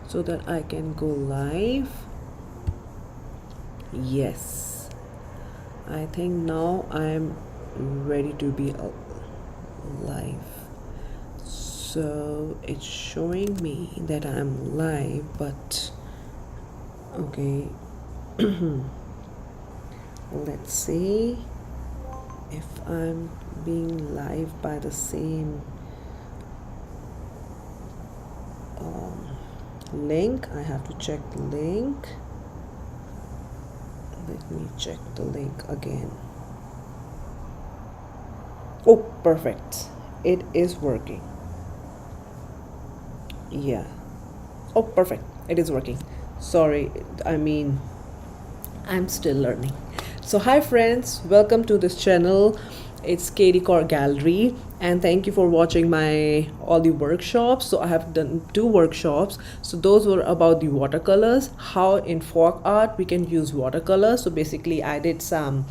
so that I can go live. Yes, I think now I'm ready to be live. So it's showing me that I'm live, but okay. Let's see if I'm being live by the same link. I have to check the link. Let me check the link again. Oh, perfect. It is working. Yeah. Oh, perfect. It is working. Sorry, I'm still learning. So hi friends, welcome to this channel. It's Katie Core Gallery, and thank you for watching my all the workshops. So I have done 2 workshops. So those were about the watercolors, how in folk art we can use watercolors. So basically I did some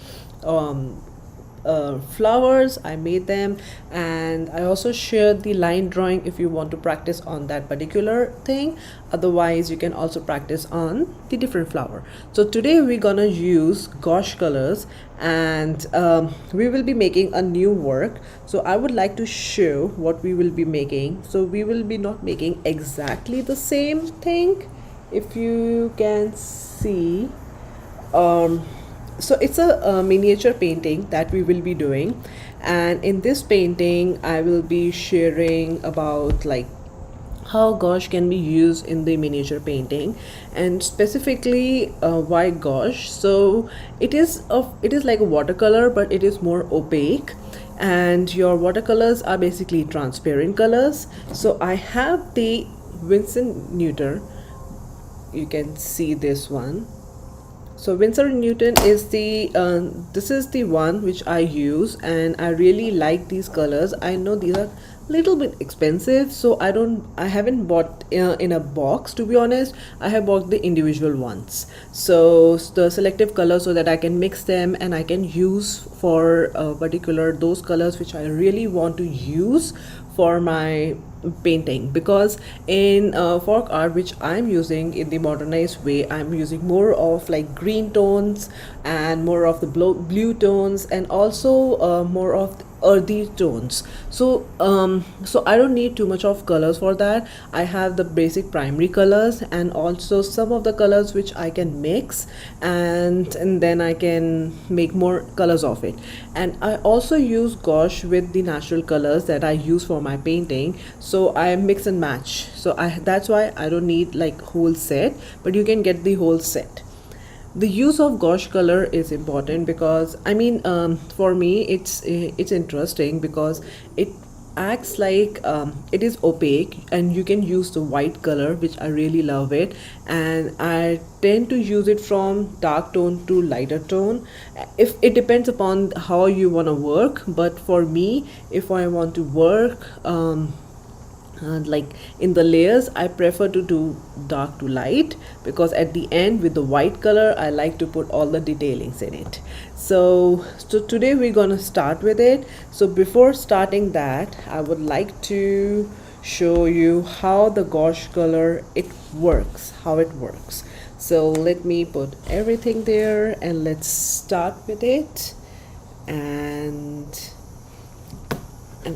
flowers, I made them, and I also shared the line drawing if you want to practice on that particular thing. Otherwise you can also practice on the different flower. So today we're gonna use gouache colors, and we will be making a new work. So I would like to show what we will be making. So we will be not making exactly the same thing, if you can see. So it's a miniature painting that we will be doing, and in this painting I will be sharing about like how gouache can be used in the miniature painting, and specifically why gouache. So it is like a watercolor, but it is more opaque, and your watercolors are basically transparent colors. So I have the Vincent Newton, you can see this one. So Winsor & Newton is the this is the one which I use, and I really like these colors. I know these are little bit expensive, so I haven't bought in a box, to be honest. I have bought the individual ones, so the selective colors, so that I can mix them and I can use for particular those colors which I really want to use for my painting. Because in folk art which I'm using in the modernized way, I'm using more of like green tones and more of the blue tones, and also more of earthy tones. So I don't need too much of colors for that. I have the basic primary colors and also some of the colors which I can mix, and then I can make more colors of it. And I also use gouache with the natural colors that I use for my painting, so I mix and match. So that's why I don't need like whole set, but you can get the whole set. The use of gouache color is important because for me it's interesting because it acts like it is opaque, and you can use the white color, which I really love it, and I tend to use it from dark tone to lighter tone. If it depends upon how you want to work, but for me, if I want to work like in the layers, I prefer to do dark to light, because at the end with the white color I like to put all the detailings in it. So today we're gonna start with it. So before starting that, I would like to show you how the gouache color how it works. So let me put everything there and let's start with it. And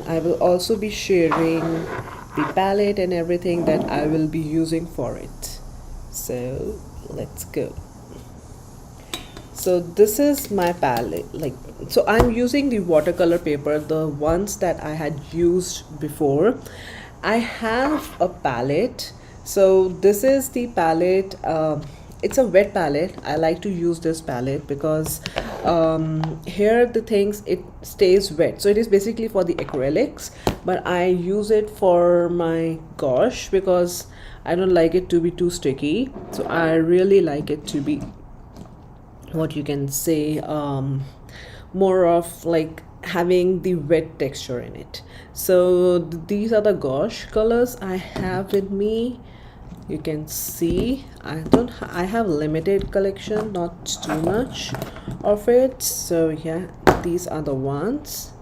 I will also be sharing the palette and everything that I will be using for it. So let's go. So this is my palette. So I'm using the watercolor paper, the ones that I had used before. I have a palette. So this is the palette. It's a wet palette. I like to use this palette because here the things, it stays wet, so it is basically for the acrylics, but I use it for my gouache because I don't like it to be too sticky. So I really like it to be, what you can say, more of like having the wet texture in it. So these are the gouache colors I have with me. You can see I have limited collection, not too much of it. So yeah, these are the ones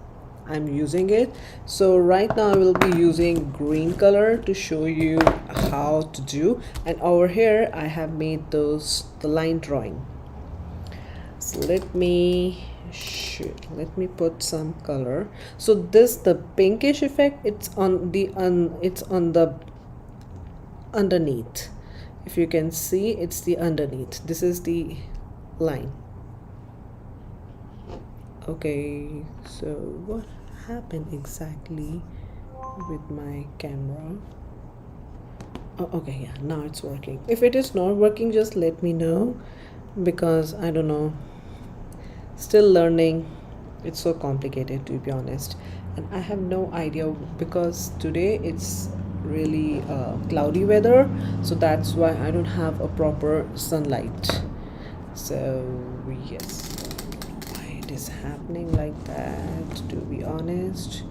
I'm using it. So right now I will be using green color to show you how to do. And over here I have made the line drawing. So let me put some color. So this, the pinkish effect, it's on the underneath. If you can see, it's the underneath. This is the line. Okay, so what happened exactly with my camera? Oh, okay, yeah, now it's working. If it is not working, just let me know, because I don't know, still learning. It's so complicated, to be honest, and I have no idea, because today it's really cloudy weather, so that's why I don't have a proper sunlight. So yes, why it is happening like that, to be honest.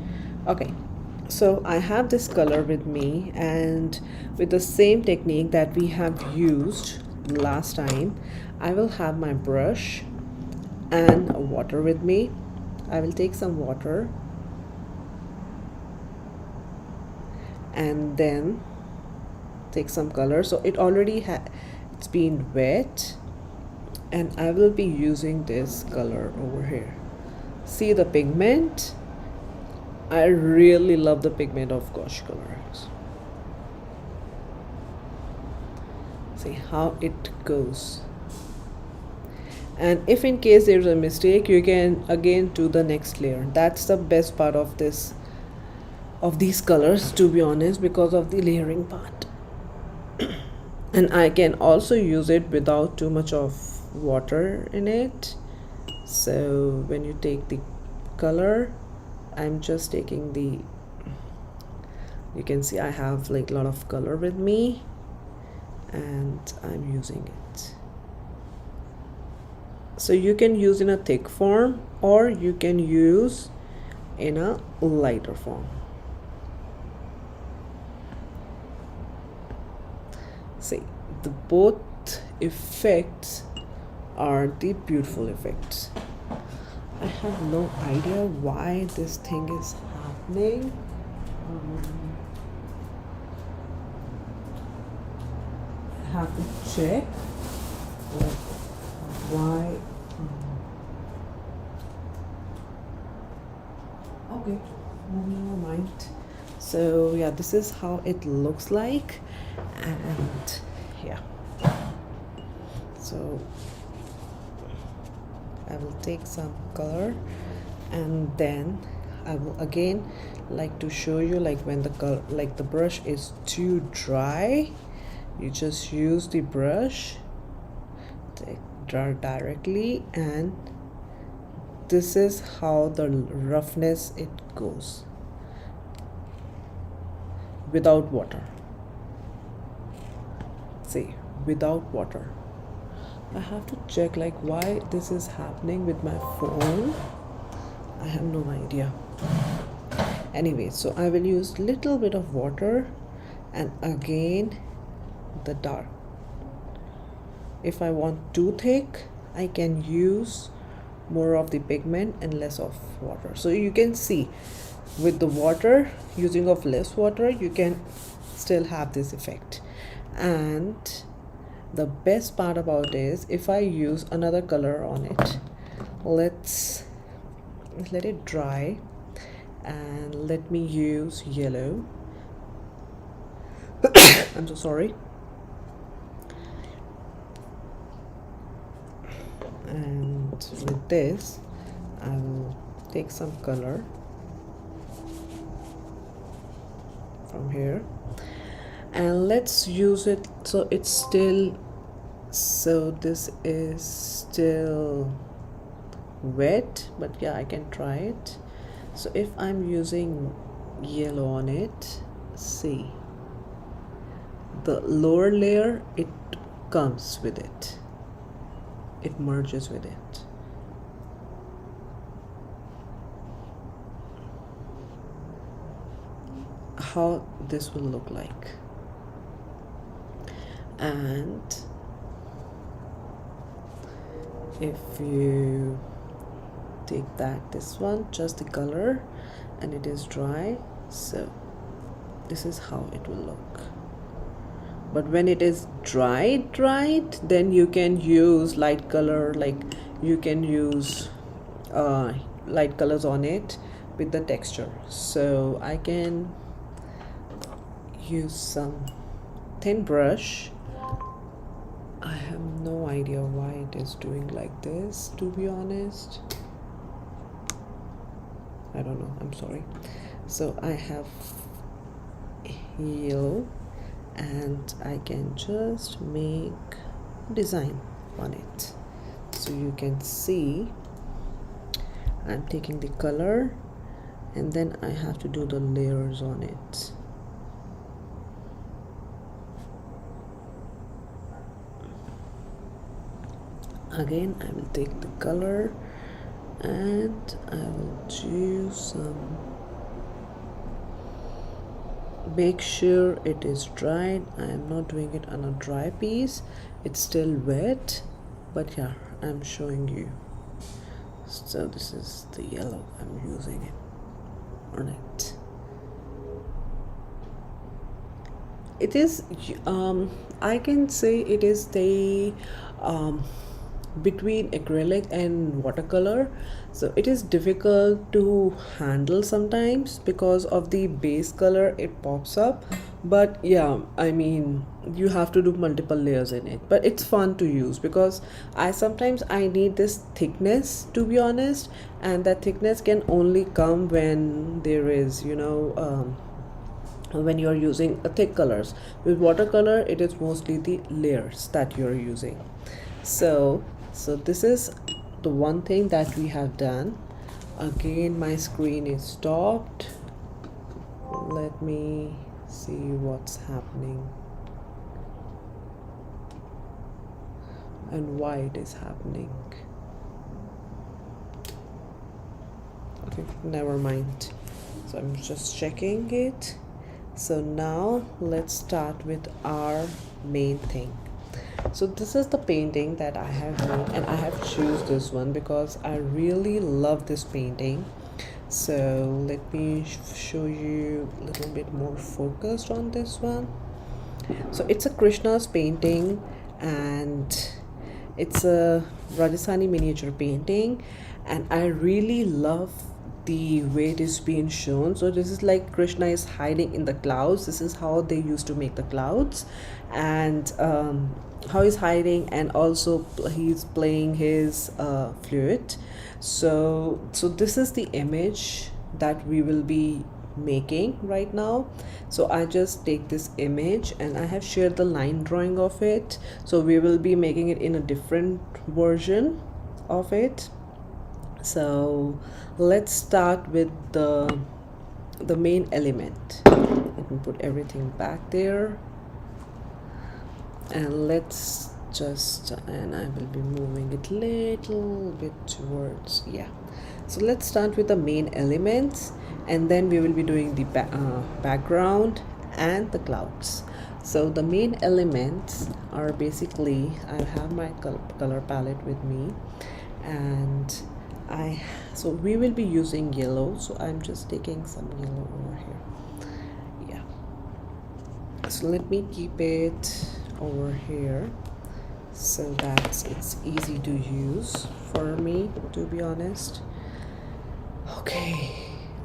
Okay, so I have this color with me, and with the same technique that we have used last time, I will have my brush and water with me. I will take some water and then take some color. So it already it's been wet, and I will be using this color over here. See the pigment? I really love the pigment of Gouache colors. See how it goes. And if in case there's a mistake, you can again do the next layer. That's the best part of these colors, to be honest, because of the layering part. And I can also use it without too much of water in it. So when you take the color, I'm just taking the, you can see I have like a lot of color with me, and I'm using it. So you can use in a thick form, or you can use in a lighter form. See, the both effects are the beautiful effects. I have no idea why this thing is happening. I have to check why. Okay, never mind. So yeah, this is how it looks like, and yeah, so I will take some color, and then I will again like to show you, like when the color, like the brush is too dry, you just use the brush, draw directly, and this is how the roughness it goes without water. See, without water. I have to check like why this is happening with my phone. I have no idea. Anyway, so I will use little bit of water, and again the dark. If I want too thick, I can use more of the pigment and less of water. So you can see with the water, using of less water, you can still have this effect. And the best part about is, if I use another color on it, let's let it dry, and let me use yellow. I'm so sorry. And with this, I will take some color from here, and let's use it so it's still, so this is still wet, but yeah, I can try it. So if I'm using yellow on it, see the lower layer, it comes with it, it merges with it. How this will look like. And if you take this one, just the color, and it is dry, so this is how it will look. but when it is dried, then you can use light color, like you can use light colors on it with the texture. So I can use some thin brush. I have no idea why it is doing like this, to be honest. I don't know, I'm sorry. So I have yellow and I can just make design on it. So you can see I'm taking the color and then I have to do the layers on it. Again, I will take the color and I will do some, make sure it is dried. I am not doing it on a dry piece, it's still wet, but yeah, I'm showing you. So this is the yellow I'm using it on it. It is I can say it is the between acrylic and watercolor, so it is difficult to handle sometimes because of the base color it pops up. But yeah, I mean, you have to do multiple layers in it, but it's fun to use because sometimes I need this thickness, to be honest, and that thickness can only come when there is, you know, when you're using a thick colors. With watercolor, it is mostly the layers that you're using. So this is the one thing that we have done. Again, my screen is stopped. Let me see what's happening and why it is happening. Okay, never mind. So I'm just checking it. So now let's start with our main thing. So this is the painting that I have made, and I have choose this one because I really love this painting. So let me show you a little bit more focused on this one. So it's a Krishna's painting and it's a Rajasthani miniature painting, and I really love the way it is being shown. So this is like Krishna is hiding in the clouds. This is how they used to make the clouds, and how he's hiding, and also he's playing his flute. So this is the image that we will be making right now. So I just take this image and I have shared the line drawing of it. So we will be making it in a different version of it. So let's start with the main element. Let me put everything back there, and let's just, and I will be moving it little bit towards, yeah. So let's start with the main elements, and then we will be doing the background and the clouds. So the main elements are basically, I have my color palette with me, and so we will be using yellow. So I'm just taking some yellow over here. Yeah. So let me keep it over here so that it's easy to use for me, to be honest. Okay,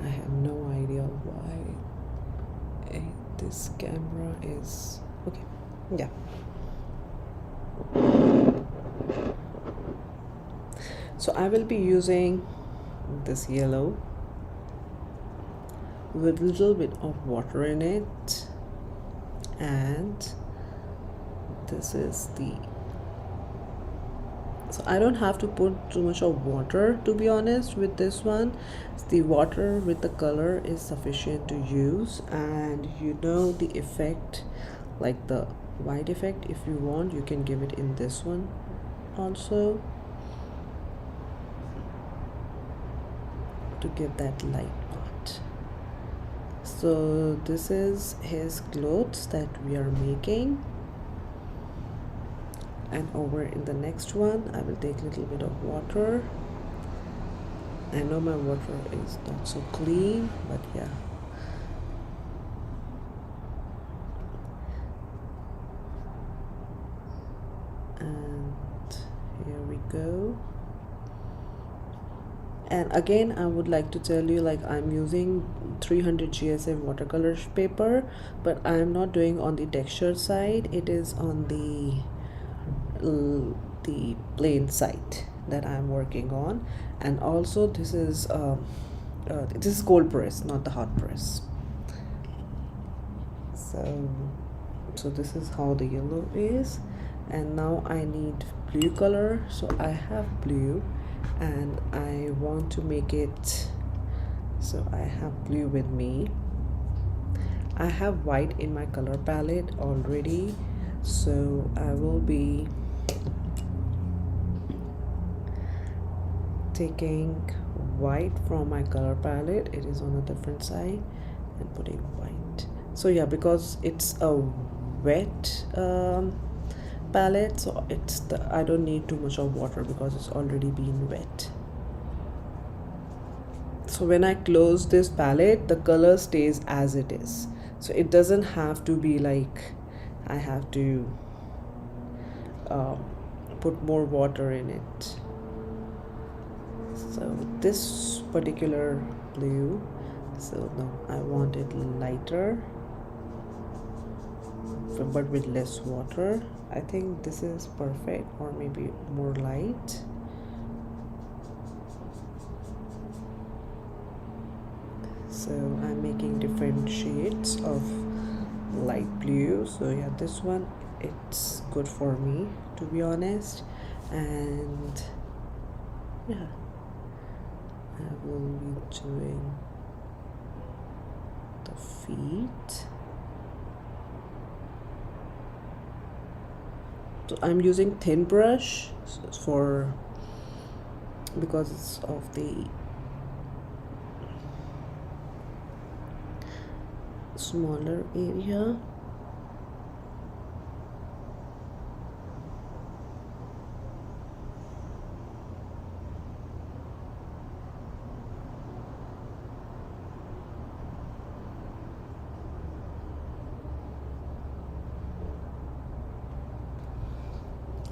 I have no idea why this camera is okay. Yeah. So I will be using this yellow with a little bit of water in it, and this is so I don't have to put too much of water, to be honest, with this one. The water with the color is sufficient to use, and you know the effect, like the white effect, if you want, you can give it in this one also to give that light part. So this is his clothes that we are making. And over in the next one, I will take a little bit of water. I know my water is not so clean, but yeah. And here we go. And again, I would like to tell you, like, I'm using 300 GSM watercolor paper, but I'm not doing on the texture side. It is on the plain side that I'm working on. And also this is cold press, not the hot press. So this is how the yellow is. And now I need blue color, so I have blue and I want to make it, so I have blue with me. I have white in my color palette already, so I will be taking white from my color palette. It is on a different side, and putting white. So yeah, because it's a wet palette, so I don't need too much of water because it's already been wet. So when I close this palette, the color stays as it is, so it doesn't have to be like I have to put more water in it. So this particular blue, so now I want it lighter but with less water. I think this is perfect, or maybe more light. So I'm making different shades of light blue. So yeah, this one, it's good for me, to be honest. And yeah, I will be doing the feet. So I'm using thin brush because it's of the smaller area.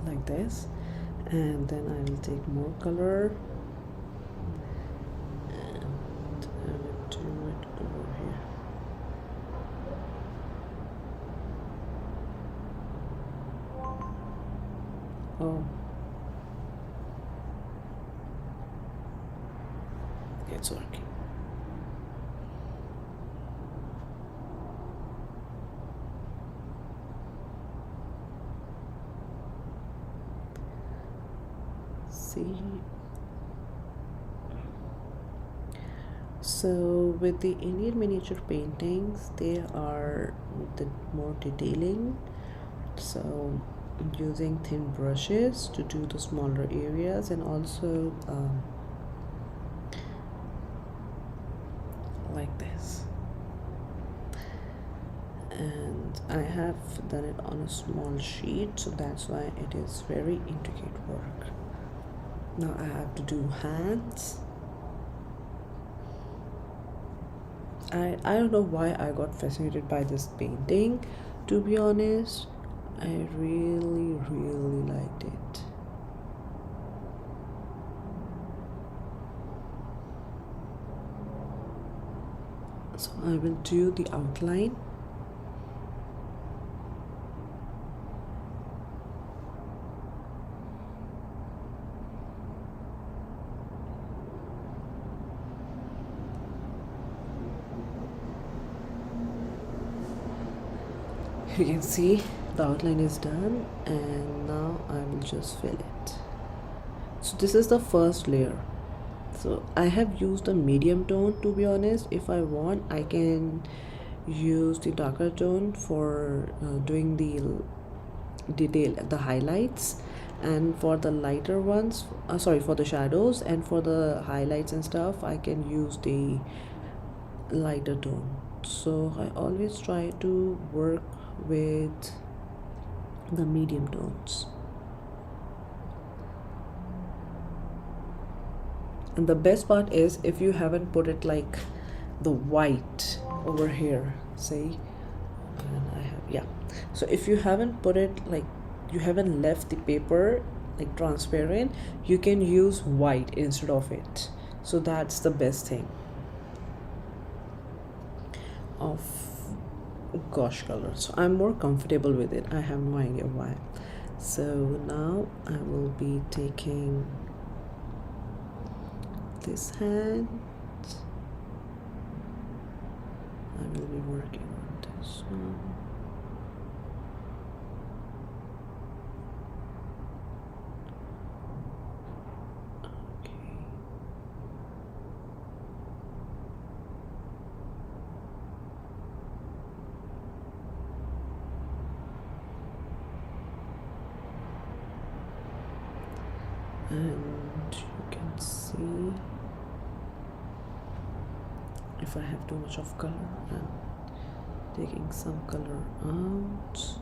Like this, and then I will take more color and I will do it over here. Oh, it's working. See, so with the Indian miniature paintings, they are more detailing, so using thin brushes to do the smaller areas, and also like this. And I have done it on a small sheet, so that's why it is very intricate work. Now I have to do hands. I don't know why I got fascinated by this painting, to be honest. I really liked it. So I will do the outline. You can see the outline is done, and now I will just fill it. So this is the first layer. So I have used a medium tone, to be honest. If I want, I can use the darker tone for doing the detail, the highlights, and for the lighter ones, for the shadows, and for the highlights and stuff, I can use the lighter tone. So I always try to work with the medium tones. And the best part is, if you haven't put it like the white over here, see, and I have, yeah, so if you haven't put it like you haven't left the paper like transparent, you can use white instead of it. So that's the best thing of gouache color. So I'm more comfortable with it. I have no idea why. So now I will be taking this hand. I will be working on this one. And you can see if I have too much of color, I'm taking some color out.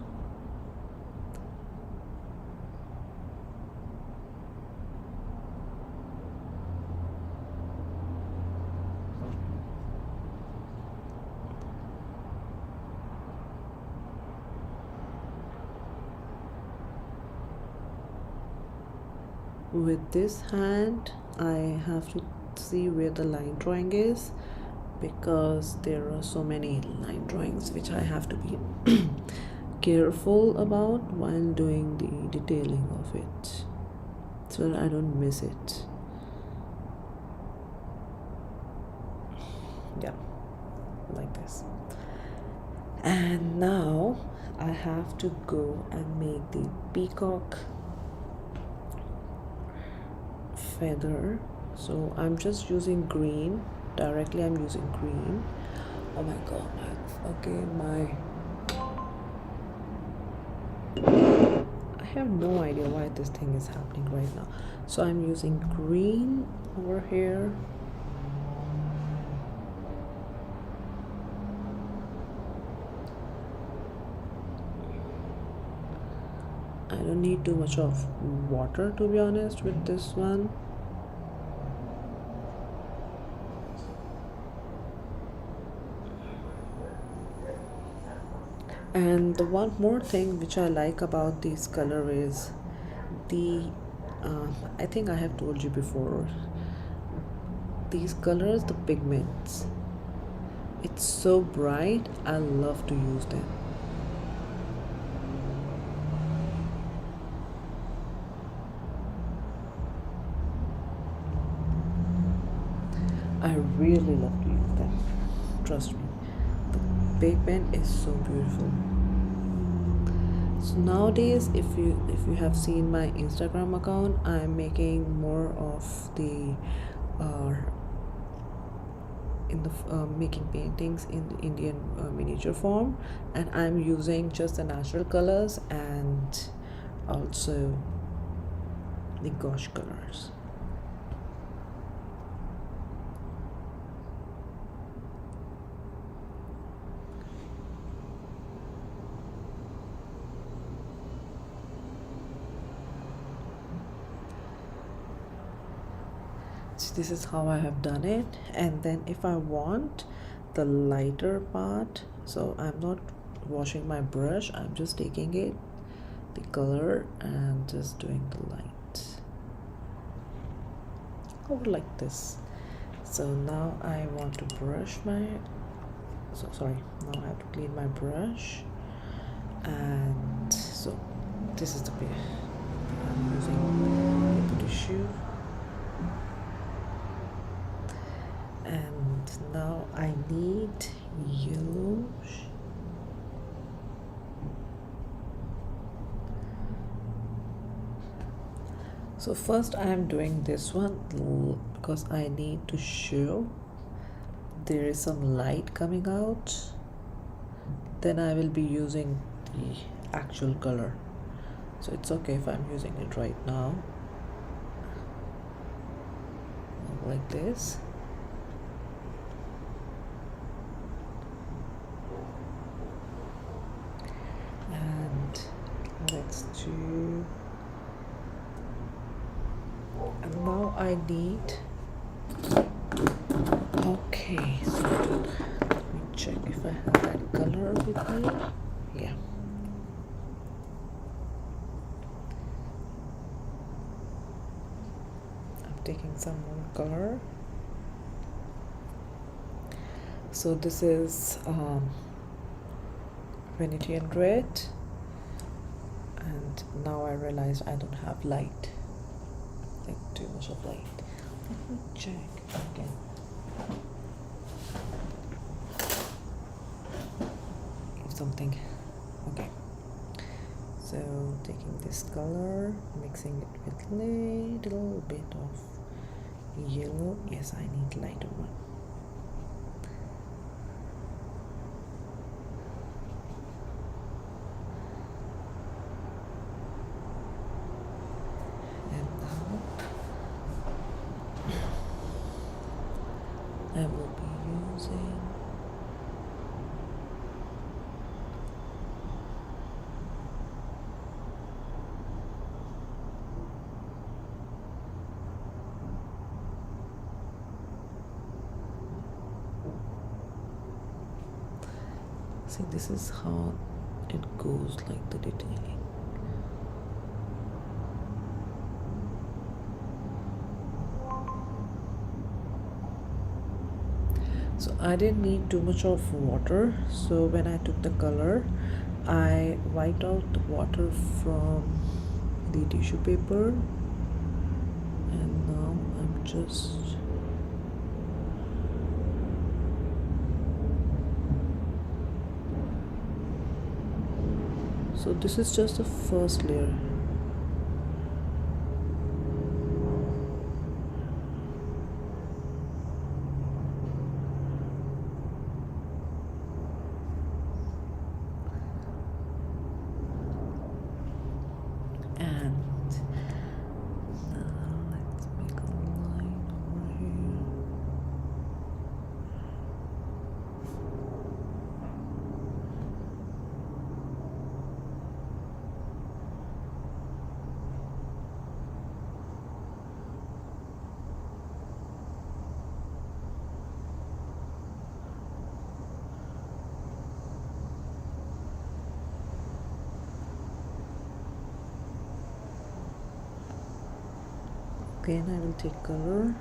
With this hand, I have to see where the line drawing is, because there are so many line drawings which I have to be careful about while doing the detailing of it, so that I don't miss it. Yeah, like this. And now I have to go and make the peacock feather. So I'm just using green directly. I'm using green. Oh my god, I have no idea why this thing is happening right now. So I'm using green over here. I don't need too much of water, to be honest, with this one. And the one more thing which I like about this color is the I think I have told you before, these colors, the pigments, it's so bright. I love to use them. I really love to use them, trust me. The pigment is so beautiful. So nowadays, if you have seen my Instagram account, I'm making more of the making paintings in the Indian miniature form, and I'm using just the natural colors and also the gouache colors. This is how I have done it. And then if I want the lighter part, so I'm not washing my brush, I'm just taking it, the color, and just doing the light over like this. So now I want to brush my, now I have to clean my brush. And so this is the way I'm using paper tissue. And now I need yellow. So first I am doing this one because I need to show there is some light coming out. Then I will be using the actual color. So it's okay if I'm using it right now. Like this. Let's do, and now I need, okay, so let me check if I have that color with me. Yeah, taking some more color. So this is Venetian red, and now I realize I don't have light, like too much of light. Let me check again. If something, okay. So taking this color, mixing it with little bit of yellow. Yes, I need lighter one. I will be using see, this is how it goes, like the detailing. So I didn't need too much of water, so when I took the color, I wiped out the water from the tissue paper, and now I'm just so this is just the first layer. Again, I will take color.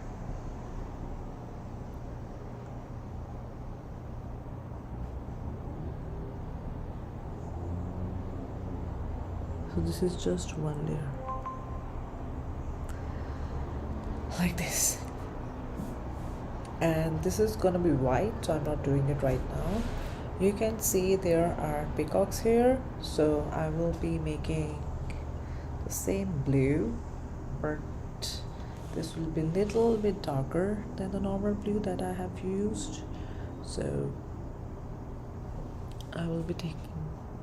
So this is just one layer, like this. And this is gonna be white, so I'm not doing it right now. You can see there are peacocks here, so I will be making the same blue, but this will be a little bit darker than the normal blue that I have used. So I will be taking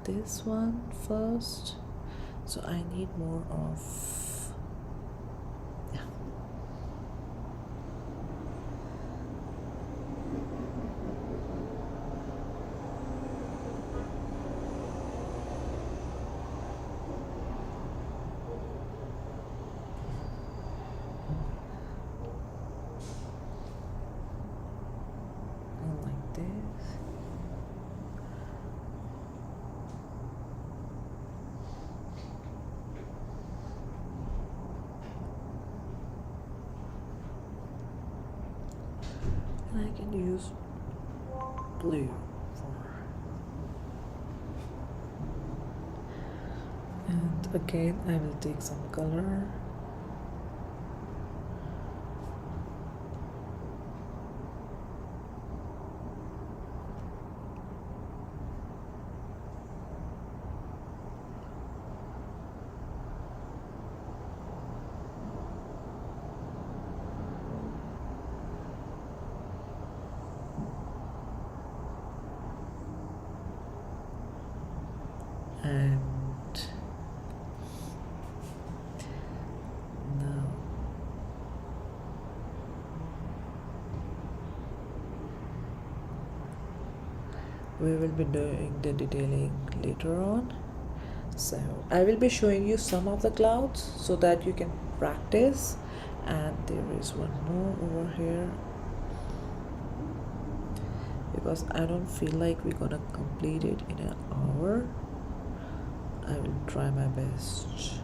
this one first. So I need more of, yeah. And like this. I can use blue for, and again I will take some color. And now we will be doing the detailing later on. So I will be showing you some of the clouds so that you can practice. And there is one more over here, because I don't feel like we're gonna complete it in an hour. I will try my best.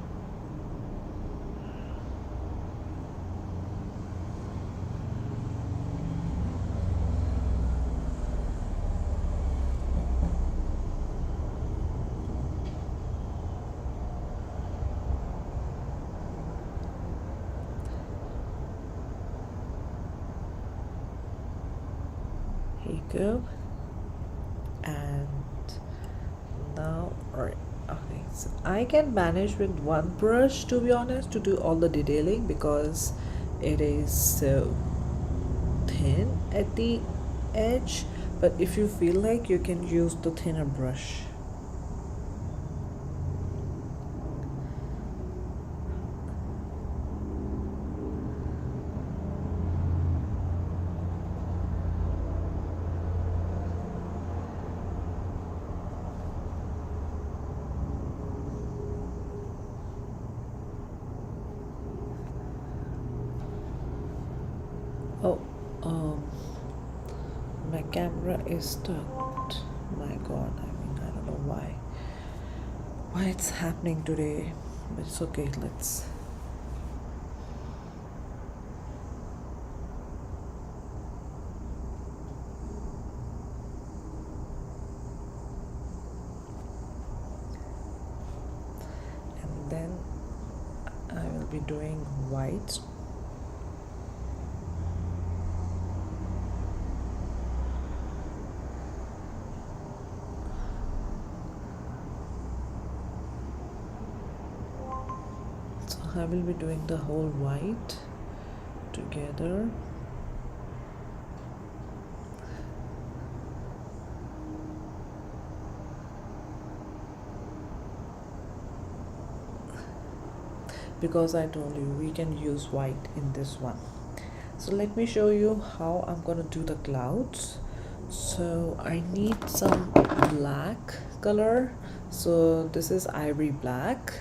go. And now, alright, okay, so I can manage with one brush, to be honest, to do all the detailing because it is so thin at the edge. But if you feel like, you can use the thinner brush. Oh, my camera is stuck. My god, I mean, I don't know why it's happening today, but it's okay. Let's and then I will be doing white. I will be doing the whole white together. Because I told you we can use white in this one. So let me show you how I'm gonna do the clouds. So I need some black color. So this is ivory black.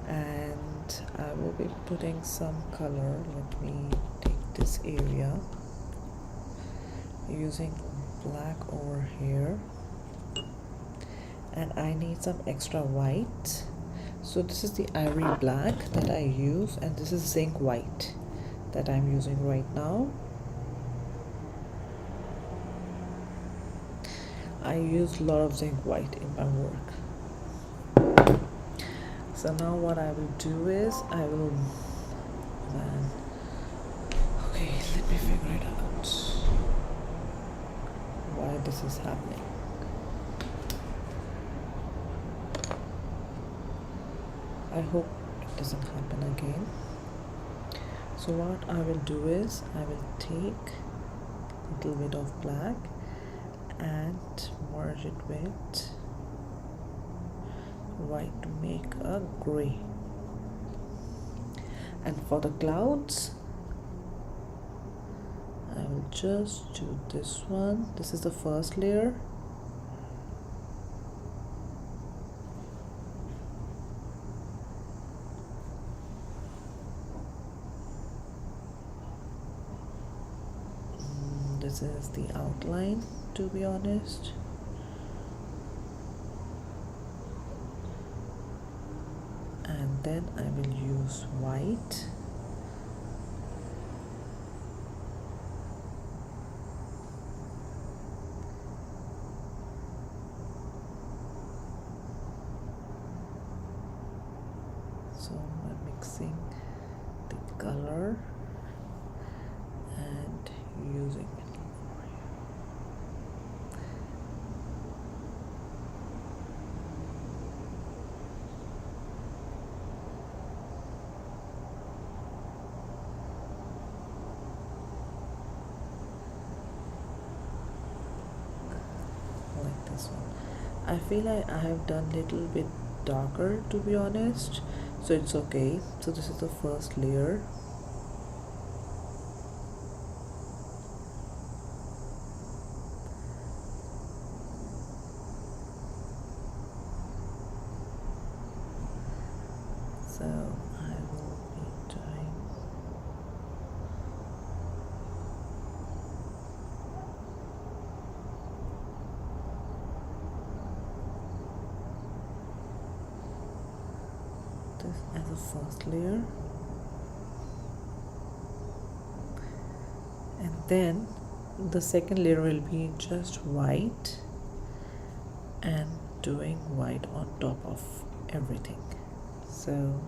And I will be putting some color. Let me take this area using black over here, and I need some extra white. So this is the ivory black that I use, and this is zinc white that I'm using right now. I use a lot of zinc white in my work. So now what I will do is okay, let me figure it out why this is happening. I hope it doesn't happen again. So what I will do is I will take a little bit of black and merge it with white to make a gray. And for the clouds, I will just do this one. This is the first layer. This is the outline, to be honest. And then I will use white. So I'm mixing the color and using it. I feel like I have done little bit darker, to be honest, so it's okay. So this is the first layer. So I will be doing this as a first layer, and then the second layer will be just white and doing white on top of everything. So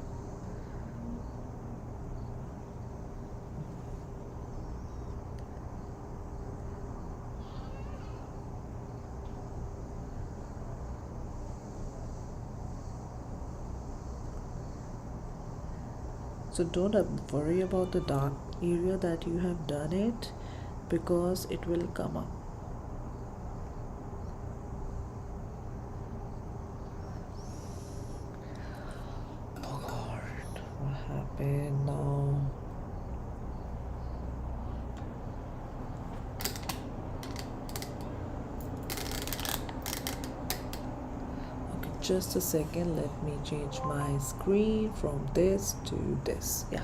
So don't worry about the dark area that you have done it, because it will come up. Oh God, what happened now? Okay, just a second, let me change my screen from this to this. Yeah,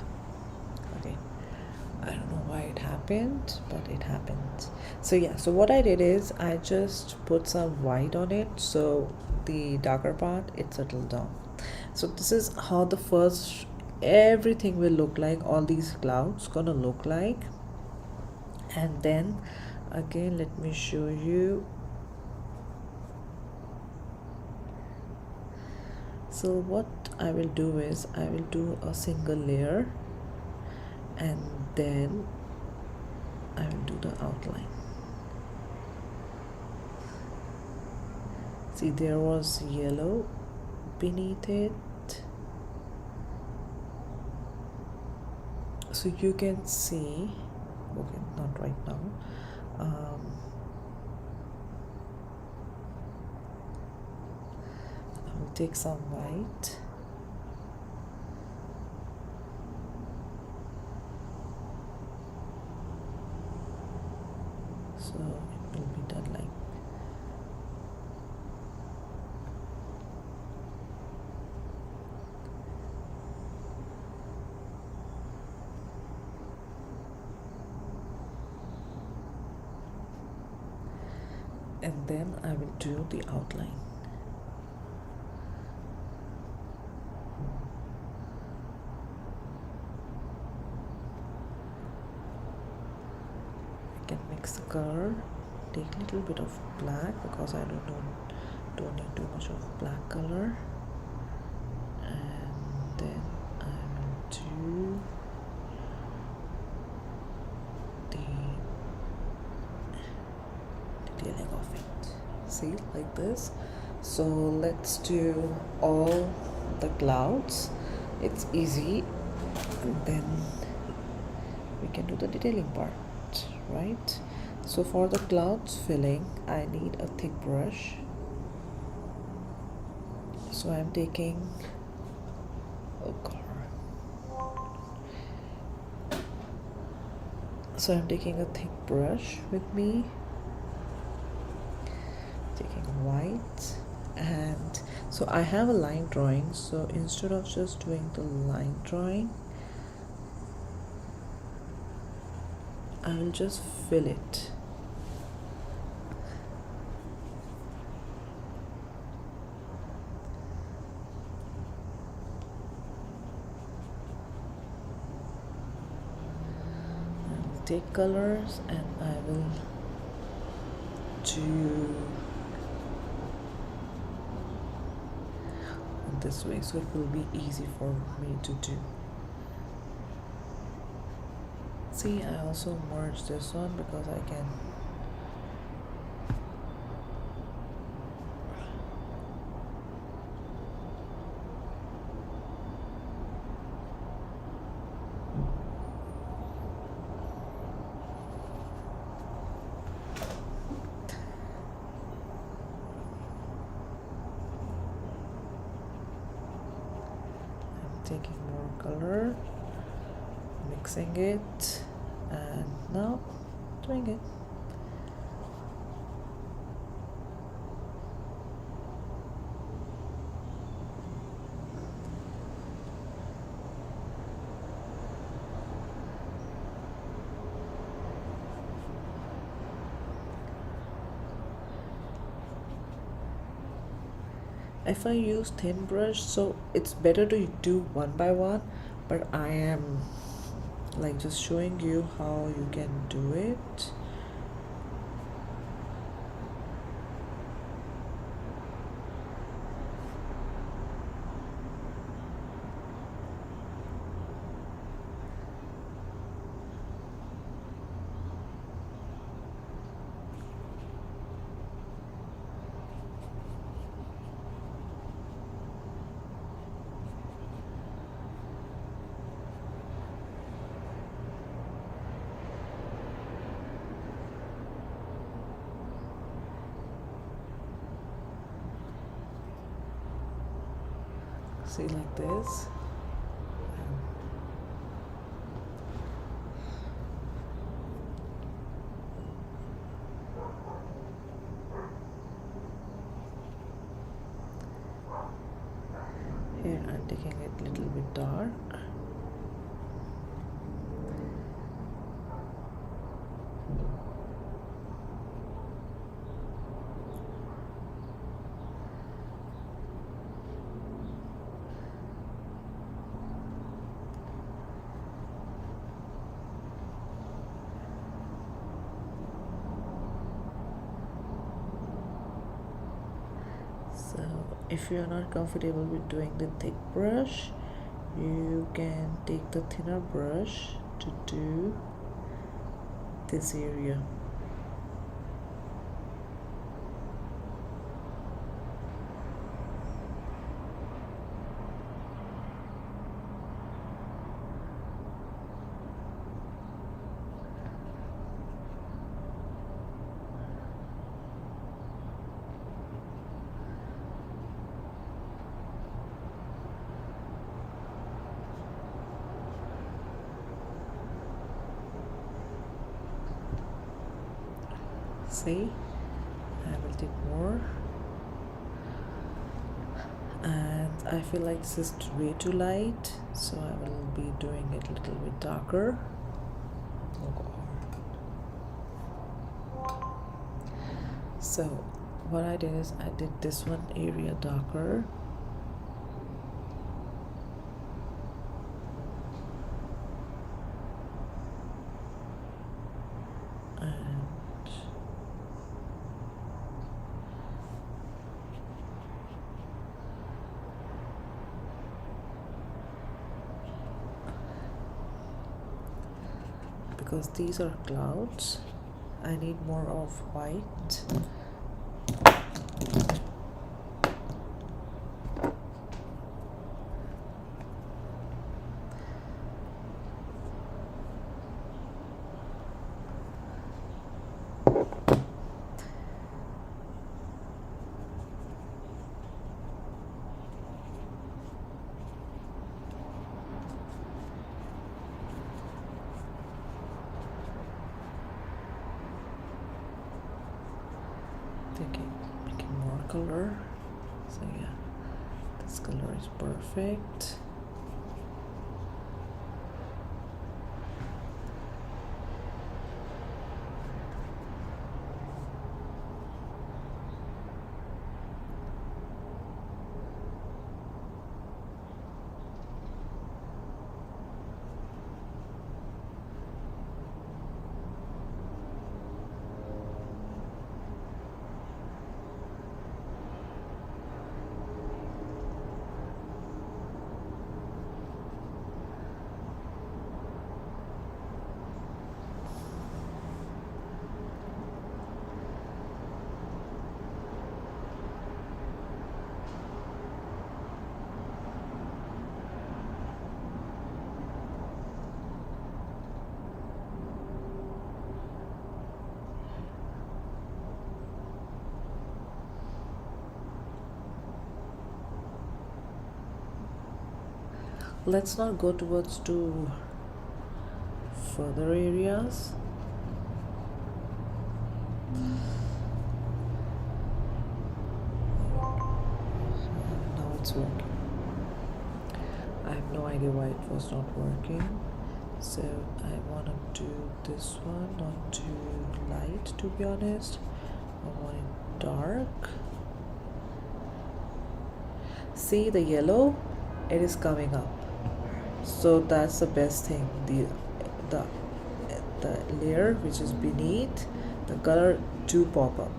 okay. I don't know why it happened, but it happened. So yeah, so what I did is I just put some white on it, so the darker part it settled down. So this is how the first everything will look like, all these clouds gonna look like. And then again, let me show you. So what I will do is I will do a single layer, and then I will do the outline. See, there was yellow beneath it, so you can see. Okay, not right now. I will take some white. So it will be done like. And then I will do the outline. I can mix the color, take a little bit of black because I don't need too much of black color, and then I will do the detailing of it. See, like this. So let's do all the clouds. It's easy, and then we can do the detailing part, right? So for the clouds filling, I need a thick brush. So I'm taking I'm taking a thick brush with me, taking white, and so I have a line drawing. So instead of just doing the line drawing, I will just fill it. Take colors and I will do this way, so it will be easy for me to do. See, I also merged this one because I can taking more color, mixing it, and now doing it. If I use thin brush, so it's better to do one by one, but I am like just showing you how you can do it. See, like this. Here I'm taking it a little bit dark. So if you are not comfortable with doing the thick brush, you can take the thinner brush to do this area. See, I will take more, and I feel like this is way too light, so I will be doing it a little bit darker. So what I did is I did this one area darker, because these are clouds, I need more of white. Making more color. So yeah, this color is perfect. Let's not go towards two further areas. Now it's working. I have no idea why it was not working. So I want to do this one, not too light to be honest. I want it dark. See the yellow? It is coming up. So that's the best thing. The layer which is beneath the color do pop up.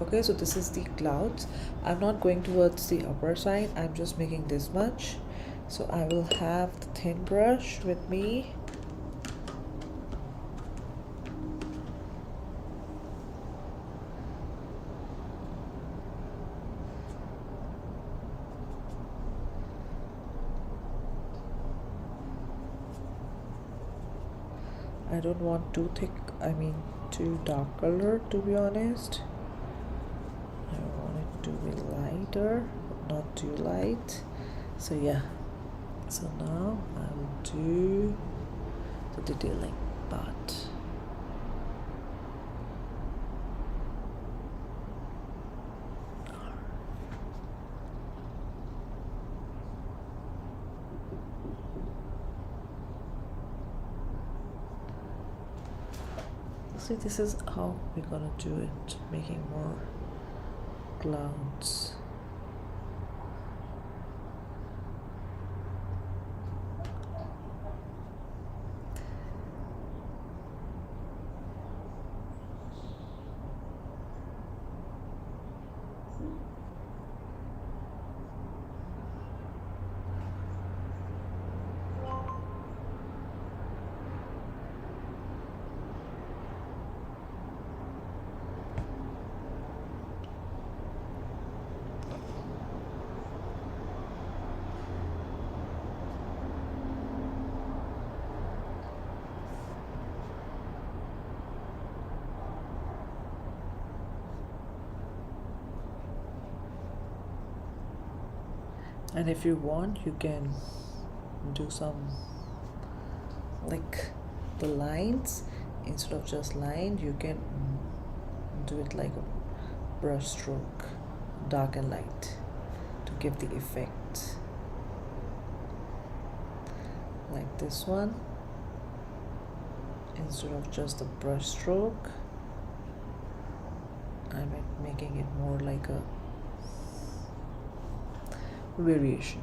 Okay, so this is the clouds. I'm not going towards the upper side, I'm just making this much. So I will have the thin brush with me. I don't want too thick, too dark color to be honest. I want it to be lighter, but not too light. So yeah, so now I'll do the detailing part. See, this is how we're gonna do it, making more clouds. And if you want, you can do some, like the lines, instead of just line, you can do it like a brush stroke, dark and light, to give the effect. Like this one, instead of just a brush stroke, I'm making it more like a variation.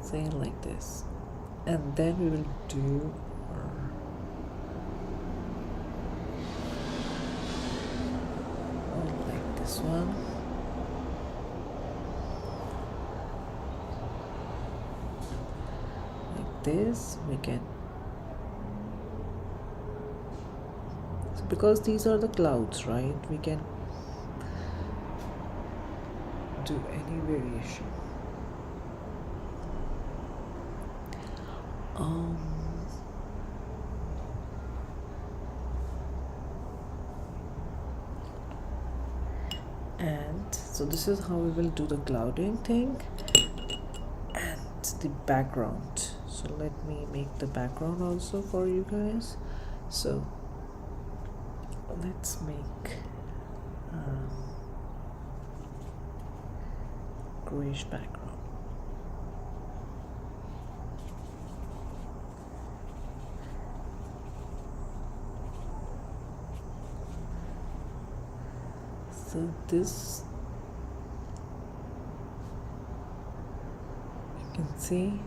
Saying like this, and then we will do like this one. Like this, we can, so because these are the clouds, right, we can do any variation. And so this is how we will do the clouding thing and the background. So let me make the background also for you guys. So let's make grayish background. So this, you can see,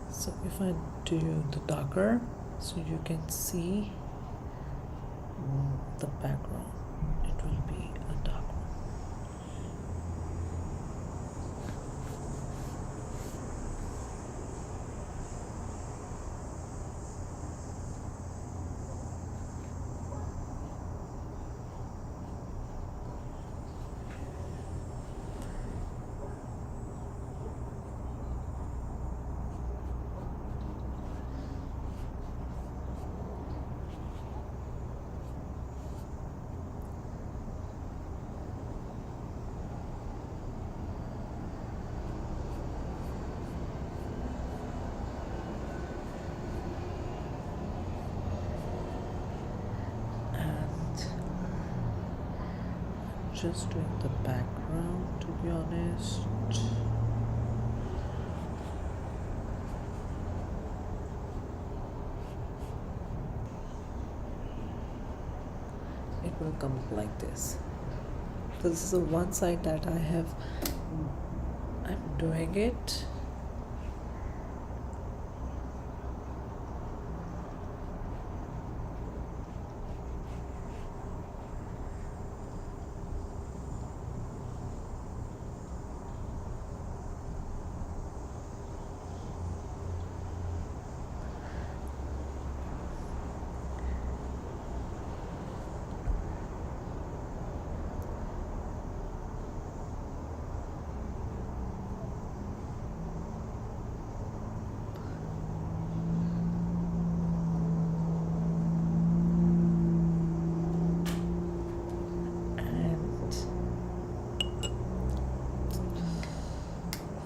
so if I do the darker, so you can see the background, it will be a dark one. Just doing the background, to be honest. will come up like this. So this is the one side that I'm doing it.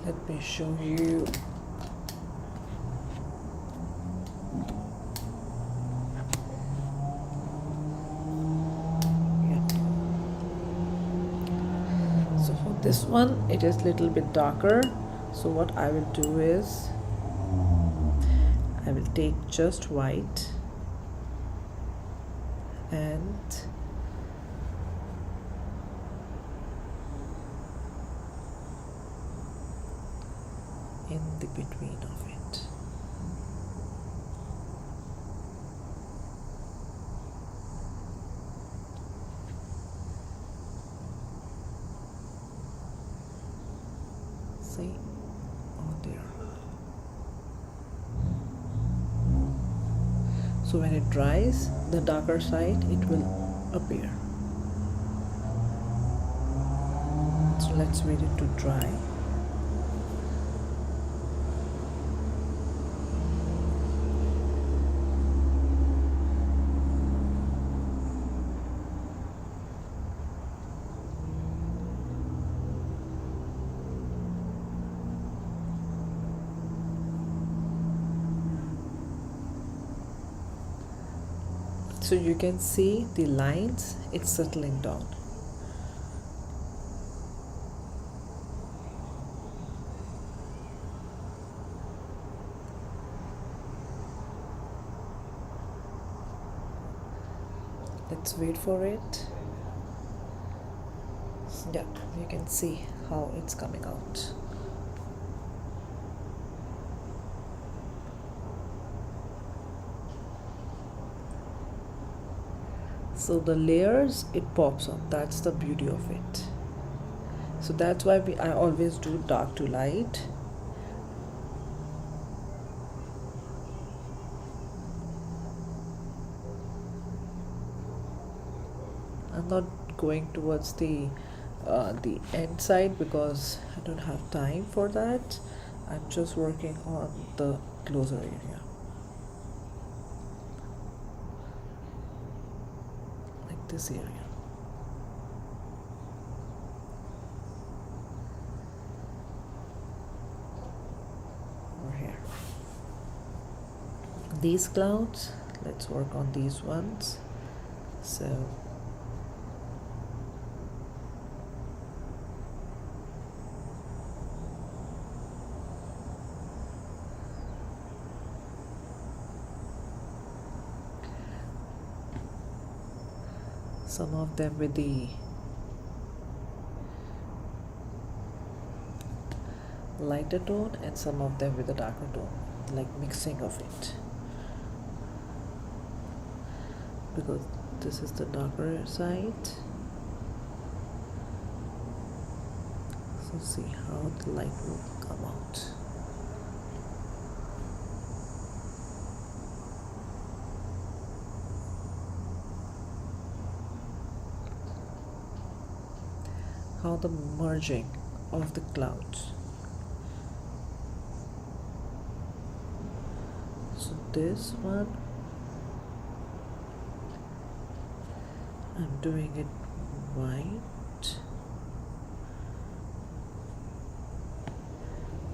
Let me show you. Yeah. So for this one, it is little bit darker. So what I will do is, I will take just white and in the between of it. See, oh there. So when it dries, the darker side, it will appear. So let's wait it to dry. So you can see the lines, it's settling down. Let's wait for it. Yeah, you can see how it's coming out. So the layers, it pops up. That's the beauty of it. So that's why I always do dark to light. I'm not going towards the end side because I don't have time for that. I'm just working on the closer area. This area. Over here. These clouds, let's work on these ones. So some of them with the lighter tone and some of them with a darker tone, like mixing of it, because this is the darker side. So see how the light will come out. How the merging of the clouds. So this one, I'm doing it white,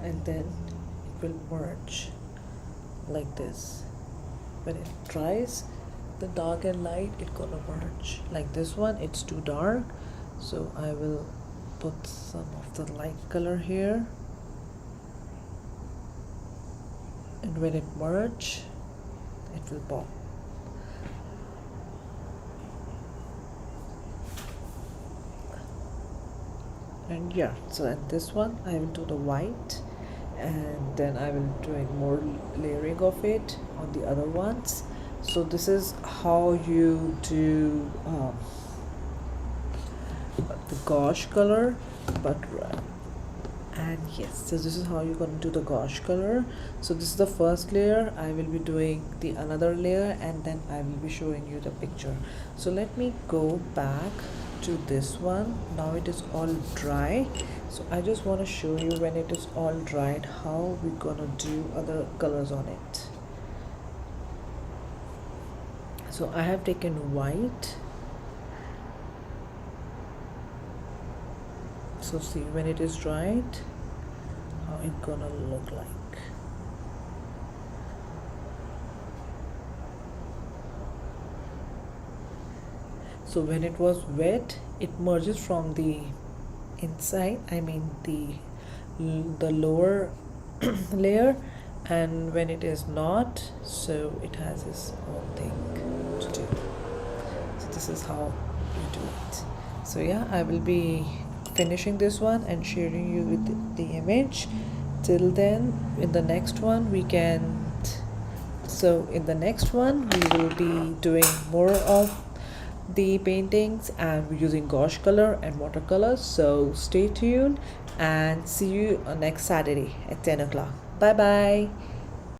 and then it will merge like this. When it dries, the dark and light, it gonna merge. Like this one, it's too dark, so I will put some of the light color here, and when it merge, it will pop. And yeah, so at this one I will do the white, and then I will doing more layering of it on the other ones. So this is how you do the gouache color, but and yes, so this is how you're going to do the gouache color. So this is the first layer. I will be doing the another layer, and then I will be showing you the picture. So let me go back to this one. Now it is all dry, so I just want to show you when it is all dried how we're gonna do other colors on it. So I have taken white. So see when it is dried how it gonna look like. So when it was wet, it merges from the inside, I mean the lower layer, and when it is not, so it has its own thing to do. So this is how you do it. So yeah, I will be finishing this one and sharing you with the image. Till then, in the next one we can, so in the next one we will be doing more of the paintings, and we're using gouache color and watercolor. So stay tuned and see you on next Saturday at 10 o'clock. Bye bye.